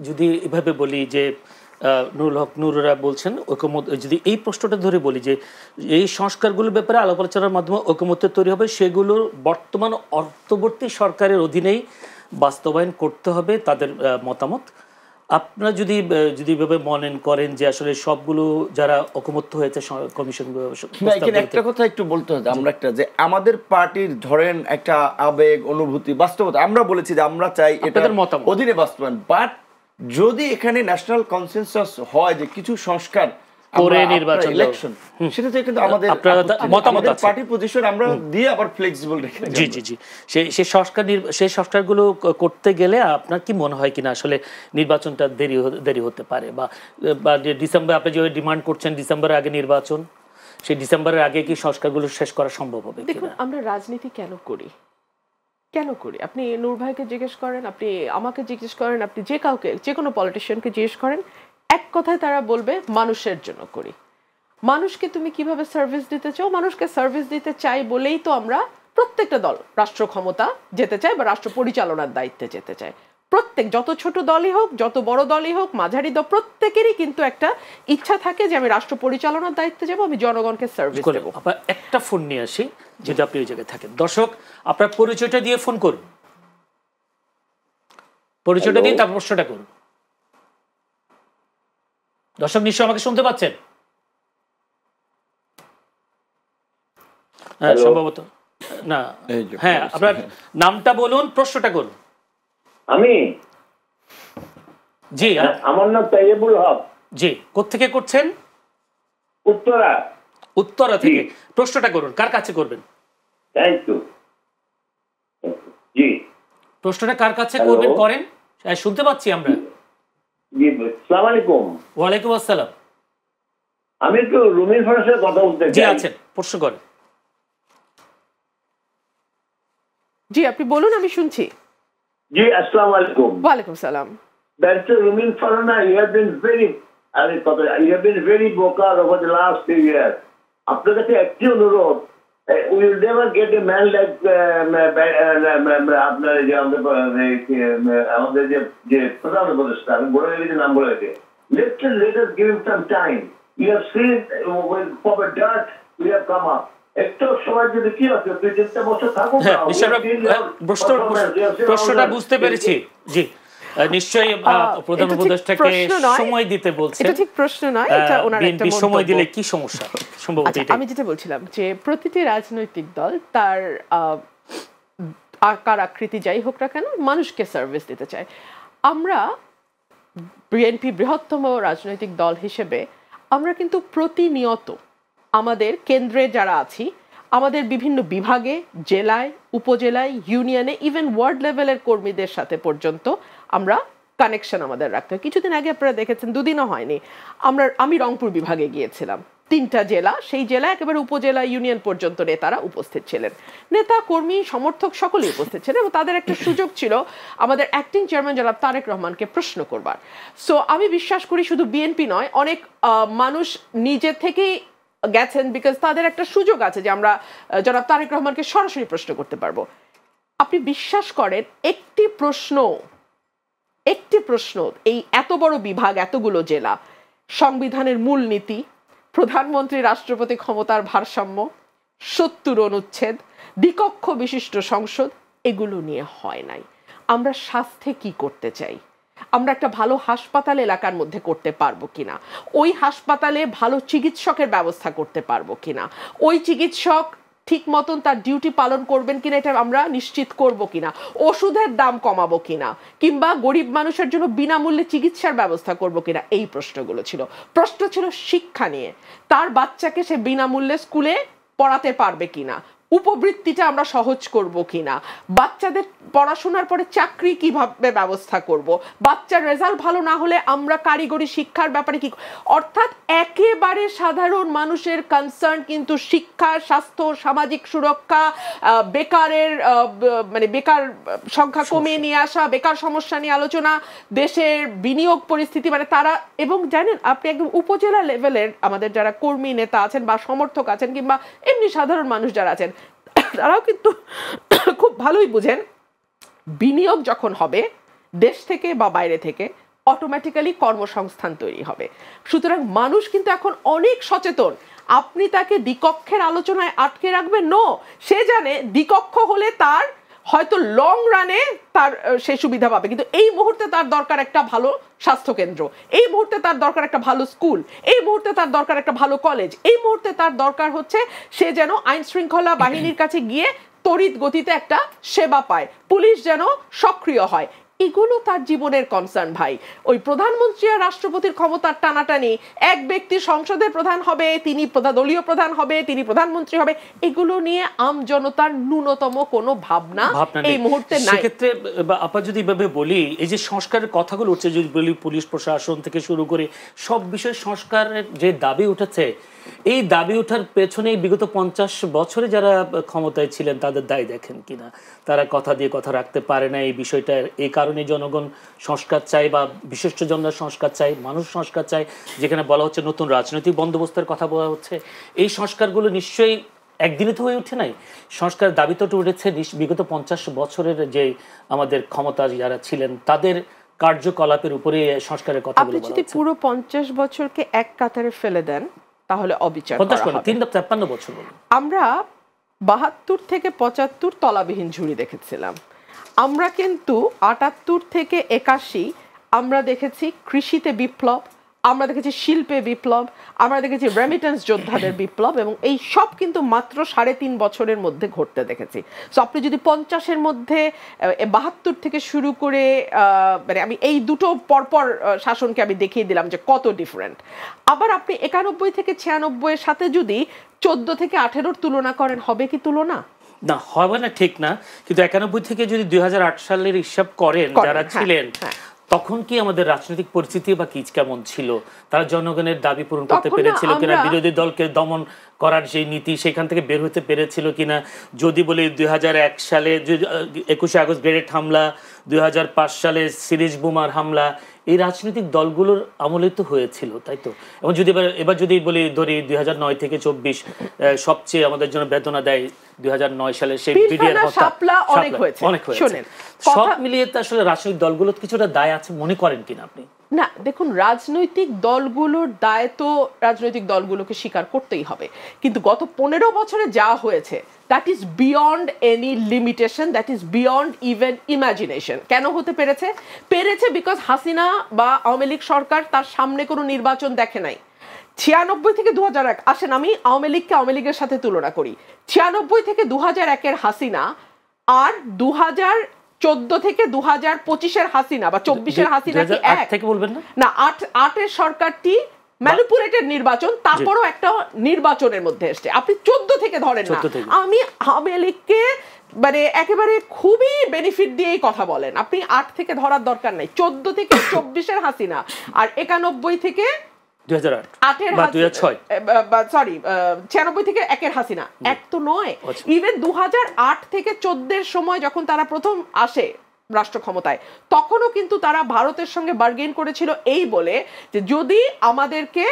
যদি এভাবে বলি যে নুরুল হক নুরুরা বলছেন ঐকমত্য, যদি এই প্রশ্নটা ধরে বলি যে এই সংস্কারগুলোর ব্যাপারে আলাপ আলোচনার মাধ্যমে ঐকমত্য তৈরি হবে, সেগুলো বর্তমান অন্তর্বর্তী সরকারের অধীনেই বাস্তবায়ন করতে হবে তাদের মতামত। আপনারা যদি এভাবে মনে করেন যে আসলে সবগুলো যারা ঐকমত্য হয়েছে কমিশন, একটা কথা একটু বলতে হবে আমরা একটা যে আমাদের পার্টির ধরেন একটা আবেগ অনুভূতি বাস্তবতা, আমরা বলেছি যে আমরা চাই এটার অধীনে বাস্তবায়ন, বাট যদি এখানে ন্যাশনাল কনসেনসাস হয় যে কিছু সংস্কার করে নির্বাচন ইলেকশন, সেটা তো কিন্তু আমাদের মতামত আছে, পার্টি পজিশন আমরা দিয়ে আবার ফ্লেক্সিবল রেখে। জি জি জি, সেই সংস্কারগুলো করতে গেলে আপনার কি মনে হয় কিনা আসলে নির্বাচনটা দেরি হতে পারে, বা ডিসেম্বর আপনি যে ডিমান্ড করছেন ডিসেম্বরের আগে নির্বাচন, সেই ডিসেম্বরের আগে কি সংস্কারগুলো শেষ করা সম্ভব হবে? দেখুন, আমরা রাজনীতি কেন করি? আপনি নূর ভাইকে জিজ্ঞেস করেন, আপনি আমাকে জিজ্ঞেস করেন, আপনি যে কাউকে, যে কোনো পলিটিশিয়ানকে জিজ্ঞেস করেন, এক কথায় তারা বলবে মানুষের জন্য করি। মানুষকে তুমি কিভাবে সার্ভিস দিতে চাও? মানুষকে সার্ভিস দিতে চাই বলেই তো আমরা প্রত্যেকটা দল রাষ্ট্র ক্ষমতা যেতে চাই বা রাষ্ট্র পরিচালনার দায়িত্বে যেতে চাই। প্রত্যেক, যত ছোট দলই হোক, যত বড় দলই হোক, মাঝারি দল, প্রত্যেকেরই কিন্তু একটা ইচ্ছা থাকে যে আমি রাষ্ট্র পরিচালনার দায়িত্বে যাব, আমি জনগণকে সার্ভিস দেব। একটা ফোন নিয়ে আসি, যদি আপনি ওই জায়গায় থাকেন। দর্শক, আপনার পরিচয়টা দিয়ে ফোন করুন, পরিচয়টা দিয়ে তার প্রশ্নটা করুন। দর্শক নিশ্চয় আমাকে শুনতে পাচ্ছেন? হ্যাঁ, সম্ভবত না। হ্যাঁ, আপনার নামটা বলুন, প্রশ্নটা করুন। আমি জি, আমার নাম তাইয়েবুল হক। জি, কোত্থেকে করছেন? উত্তরা থেকে। প্রশ্নটা করুন, কার কাছে করবেন? Thank you. জি, প্রশ্নটা কার কাছে করবেন করেন? শুনতে পাচ্ছি আমরা। জি, আসসালামু আলাইকুম। ওয়ালাইকুম আসসালাম। আমি একটু রুমিন ফারুকের সাথে কথা বলতে চাই। জি আছেন, প্রশ্ন করেন। জি, আপনি বলুন, আমি শুনছি। জি, আসসালামু আলাইকুম। ওয়ালাইকুম সালাম। Dr. Rumin Farana, you have been very vocal over the last 3 years. আপনার কাছে একটি অনুরোধ, we will never get a man like আপনার যে আমাদের যে প্রধান উপদেষ্টা, আমি বলে গেছি নাম বলে গেছি, let us give him some time. You have seen when proper dirt we have come up. একটু সময় যদি কি আছে, 2-3 বছর থাকুক। প্রশ্নটা বুঝতে পেরেছি। জি, নিশ্চয়ই প্রধান উপদেষ্টাকে সময় দিতে বলছেন। এটা ঠিক প্রশ্ন নয়, এটা ওনার একটা মন্তব্য। সময় দিলে কি সমস্যা? সম্ভবত আমি যেটা বলছিলাম যে প্রতিটি রাজনৈতিক দল তার আকার আকৃতি যাই হোক না কেন মানুষকে সার্ভিস দিতে চায়। আমরা বিএনপি বৃহত্তম রাজনৈতিক দল হিসেবে আমরা কিন্তু প্রতিনিয়ত আমাদের কেন্দ্রে যারা আছি, আমাদের বিভিন্ন বিভাগে, জেলায়, উপজেলায়, ইউনিয়নে, ইভেন ওয়ার্ড লেভেলের কর্মীদের সাথে পর্যন্ত আমরা কানেকশন আমাদের রাখতে হয়। কিছুদিন আগে আপনারা দেখেছেন, দুদিনও হয়নি, আমি রংপুর বিভাগে গিয়েছিলাম। 3টা জেলা, সেই জেলা একেবারে উপজেলা, ইউনিয়ন পর্যন্ত নেতারা উপস্থিত ছিলেন। নেতা, কর্মী, সমর্থক সকলেই উপস্থিত ছিলেন এবং তাদের একটা সুযোগ ছিল আমাদের অ্যাক্টিং চেয়ারম্যান জনাব তারেক রহমানকে প্রশ্ন করবার। সো আমি বিশ্বাস করি শুধু বিএনপি নয়, অনেক মানুষ নিজে থেকেই গেছেন, বিকজ তাদের একটা সুযোগ আছে যে আমরা জনাব তারেক রহমানকে সরাসরি প্রশ্ন করতে পারবো। আপনি বিশ্বাস করেন, একটি প্রশ্ন এই এত বড় বিভাগ, এতগুলো জেলা, সংবিধানের মূলনীতি, প্রধানমন্ত্রী রাষ্ট্রপতি ক্ষমতার ভারসাম্য, 70 অনুচ্ছেদ, দ্বিকক্ষ বিশিষ্ট সংসদ, এগুলো নিয়ে হয় নাই। আমরা স্বাস্থ্যে কি করতে চাই, আমরা একটা ভালো হাসপাতাল এলাকার মধ্যে করতে পারবো কিনা, ওই হাসপাতালে ভালো চিকিৎসকের ব্যবস্থা করতে পারবো কিনা, ওই চিকিৎসক ঠিক মতন তার ডিউটি পালন করবেন কিনা এটা আমরা নিশ্চিত করব কিনা, ওষুধের দাম কমাবো কিনা, কিংবা গরিব মানুষের জন্য বিনামূল্যে চিকিৎসার ব্যবস্থা করব কিনা, এই প্রশ্নগুলো ছিল। প্রশ্ন ছিল শিক্ষা নিয়ে, তার বাচ্চাকে সে বিনামূল্যে স্কুলে পড়াতে পারবে কিনা, উপবৃত্তিটা আমরা সহজ করব কিনা, বাচ্চাদের পড়াশোনার পরে চাকরি কিভাবে ব্যবস্থা করব, বাচ্চার রেজাল্ট ভালো না হলে আমরা কারিগরি শিক্ষার ব্যাপারে কি, অর্থাৎ একেবারে সাধারণ মানুষের কনসার্ন কিন্তু শিক্ষা, স্বাস্থ্য, সামাজিক সুরক্ষা, বেকারের বেকার সংখ্যা কমিয়ে নিয়ে আসা, বেকার সমস্যা নিয়ে আলোচনা, দেশের বিনিয়োগ পরিস্থিতি, তারা, এবং জানেন আপনি একদম উপজেলা লেভেলের আমাদের যারা কর্মী নেতা আছেন বা সমর্থক আছেন কিংবা এমনি সাধারণ মানুষ যারা আছেন, তারাও কিন্তু খুব ভালোই বুঝেন বিনিয়োগ যখন হবে দেশ থেকে বা বাইরে থেকে, অটোমেটিক্যালি কর্মসংস্থান তৈরি হবে। সুতরাং মানুষ কিন্তু এখন অনেক সচেতন। আপনি তাকে দ্বিকক্ষের আলোচনায় আটকে রাখবেন, নো, সে জানে দ্বিকক্ষ হলে তার হয়তো লং রানে তার সে সুবিধা পাবে, কিন্তু এই মুহূর্তে তার দরকার একটা ভালো স্বাস্থ্যকেন্দ্র, এই মুহূর্তে তার দরকার একটা ভালো স্কুল, এই মুহূর্তে তার দরকার একটা ভালো কলেজ, এই মুহূর্তে তার দরকার হচ্ছে সে যেন আইন শৃঙ্খলা বাহিনীর কাছে গিয়ে তড়িৎ গতিতে একটা সেবা পায়, পুলিশ যেন সক্রিয় হয়। এগুলো তার জীবনের কনসার্ন ভাই। ওই প্রধানমন্ত্রী আর রাষ্ট্রপতির ক্ষমতার টানাটানি, এক ব্যক্তি সংসদের প্রধান হবে, তিনি দলীয় প্রধান হবে, তিনি প্রধানমন্ত্রী হবে, এগুলো নিয়ে আম জনতার ন্যূনতম কোনো ভাবনা এই মুহূর্তে নাই। সেক্ষেত্রে আপা যদি এভাবে বলি, এই যে সংস্কারের কথাগুলো উঠছে, যদি বলি পুলিশ প্রশাসন থেকে শুরু করে সব বিষয়ে সংস্কারের যে দাবি উঠেছে, এই দাবি ওঠার পেছনে বিগত 50 বছরে যারা ক্ষমতায় ছিলেন তাদের দায় দেখেন কিনা? তারা কথা দিয়ে কথা রাখতে পারে না এই বিষয়টা। এই কারণে জনগণ সংস্কার চাই, বা বিশিষ্টজনরা সংস্কার চাই, মানুষ সংস্কার চাই। যেখানে বলা হচ্ছে নতুন রাজনৈতিক বন্দোবস্তের কথা বলা হচ্ছে, এই সংস্কারগুলো নিশ্চয়ই একদিনে তো হয়ে ওঠে নাই। সংস্কার দাবি তো উঠেছে বিগত 50 বছরের যে আমাদের ক্ষমতা যারা ছিলেন তাদের কার্যকলাপের উপরে সংস্কারের কথা। আপনি যদি পুরো 50 বছরকে এক কাতারে ফেলে দেন তাহলে অবিচার করা হবে। 53 বছর আমরা 72 থেকে 75 তলাবিহীন ঝুড়ি দেখেছিলাম। আমরা কিন্তু 78 থেকে 81 আমরা দেখেছি কৃষিতে বিপ্লব, আমরা দেখেছি শিল্পে বিপ্লব, আমরা দেখেছি রেমিটেন্স যোদ্ধাদের বিপ্লব, এবং এই সব কিন্তু মাত্র 3.5 বছরের মধ্যে ঘটতে দেখেছি। সো আপনি যদি 50-এর মধ্যে 72 থেকে শুরু করে মানে আমি এই দুটো পরপর শাসনকে আমি দেখিয়ে দিলাম যে কত ডিফারেন্ট। আবার আপনি 91 থেকে 96 এর সাথে যদি 14 থেকে 18-র তুলনা করেন, হবে কি তুলনা? না, হবে না, ঠিক না। কিন্তু 91 থেকে যদি 2008 সালের হিসাব করেন যারা ছিলেন, তখন কি আমাদের রাজনৈতিক পরিস্থিতি বা কি কেমন ছিল? তারা জনগণের দাবি পূরণ করতে পেরেছিল কিনা? বিরোধী দলকে দমন করার যে নীতি সেখান থেকে বের হতে পেরেছিল কিনা? যদি বলি 2001 সালে 21শে আগস্ট গ্রেনেড হামলা, 2005 সালে সিরিজ বোমার হামলা, এই রাজনৈতিক দলগুলোর আমলে তো হয়েছিল, তাই তো? এবং যদি এবার যদি বলি ধরি 2009 থেকে 24 সবচেয়ে আমাদের জন্য বেদনা দেয় 2009 সালে সেই বিডিআর হত্যা, অনেক হয়েছে। সব মিলিয়ে তো আসলে রাজনৈতিক দলগুলোর কিছুটা দায় আছে মনে করেন কিনা আপনি? না, দেখুন, রাজনৈতিক দলগুলোর দায় তো রাজনৈতিক দলগুলোকে স্বীকার করতেই হবে, কিন্তু গত 15 বছরে যা হয়েছে that is beyond any limitation, that is beyond even imagination. কেন হতে পেরেছে? বিকজ হাসিনা বা আওয়ামী লীগ সরকার তার সামনে কোনো নির্বাচন দেখে নাই। 96 থেকে 2001, আসেন আমি আওয়ামী লীগকে আওয়ামী লীগের সাথে তুলনা করি। 96 থেকে 2001-এর হাসিনা আর 2014 থেকে 2025-এর হাসিনা বা 24-এর হাসিনা কি এক? থেকে বলবেন না, 8-এর সরকারটি ম্যানিপুলেটেড নির্বাচন, তারপরও একটা নির্বাচনের মধ্যে এসছে। আপনি 14 থেকে ধরেন না। আমি আওয়ামী লীগকে মানে একেবারে খুবই বেনিফিট দিয়েই কথা বলেন, আপনি 8 থেকে ধরার দরকার নাই। 14 থেকে 24-এর হাসিনা আর 91 থেকে 96 থেকে 1-এর হাসিনা এক তো নয়। ইভেন 2008 থেকে 14-এর সময় যখন তারা প্রথম আসে রাষ্ট্র ক্ষমতায়, তখনও কিন্তু তারা ভারতের সঙ্গে বার্গেন করেছিল এই বলে যে যদি আমাদেরকে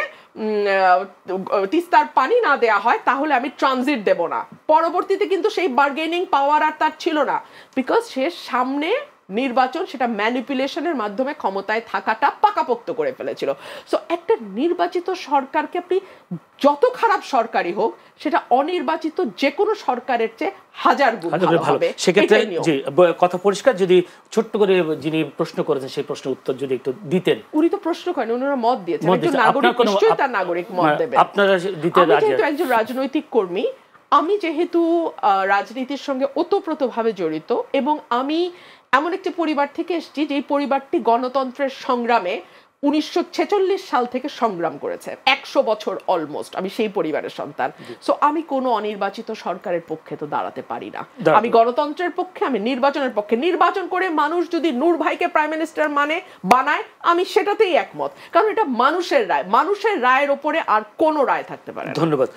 তিস্তার পানি না দেয়া হয় তাহলে আমি ট্রানজিট দেব না। পরবর্তীতে কিন্তু সেই বার্গেনিং পাওয়ার আর তার ছিল না, বিকজ সে সামনে নির্বাচন, সেটা ম্যানিপুলেশনের মাধ্যমে ক্ষমতায় থাকাটা পাকাপোক্ত করে ফেলেছিল। সো একটা নির্বাচিত সরকারকে আপনি যত খারাপ সরকারই হোক, সেটা অনির্বাচিত যে কোনো সরকারের চেয়ে হাজার গুণ ভালো হবে। সেক্ষেত্রে জি, কথা পরিষ্কার। যদি ছোট্ট করে যিনি প্রশ্ন করেছেন সেই প্রশ্নের উত্তর যদি একটু দিতেন। উনি তো প্রশ্ন করেন, ওনারা মত দিয়েছেন, একজন নাগরিক নিশ্চয়ই তার নাগরিক মত দেবেন। আপনারা দিতে রাজি? আমি যেহেতু একজন রাজনৈতিক কর্মী, আমি যেহেতু রাজনীতির সঙ্গে ওতপ্রোতভাবে জড়িত, এবং আমি এমন একটি পরিবার থেকে এসেছি যে পরিবারটি গণতন্ত্রের সংগ্রামে 1946 সাল থেকে সংগ্রাম করেছে, 100 বছর অলমোস্ট। আমি সেই পরিবারের সন্তান। সো আমি কোনো অনির্বাচিত সরকারের পক্ষে তো দাঁড়াতে পারি না। আমি গণতন্ত্রের পক্ষে, আমি নির্বাচনের পক্ষে। নির্বাচন করে মানুষ যদি নূর ভাইকে প্রাইম মিনিস্টার বানায়, আমি সেটাতেই একমত, কারণ এটা মানুষের রায়। মানুষের রায়ের ওপরে আর কোনো রায় থাকতে পারে না। ধন্যবাদ।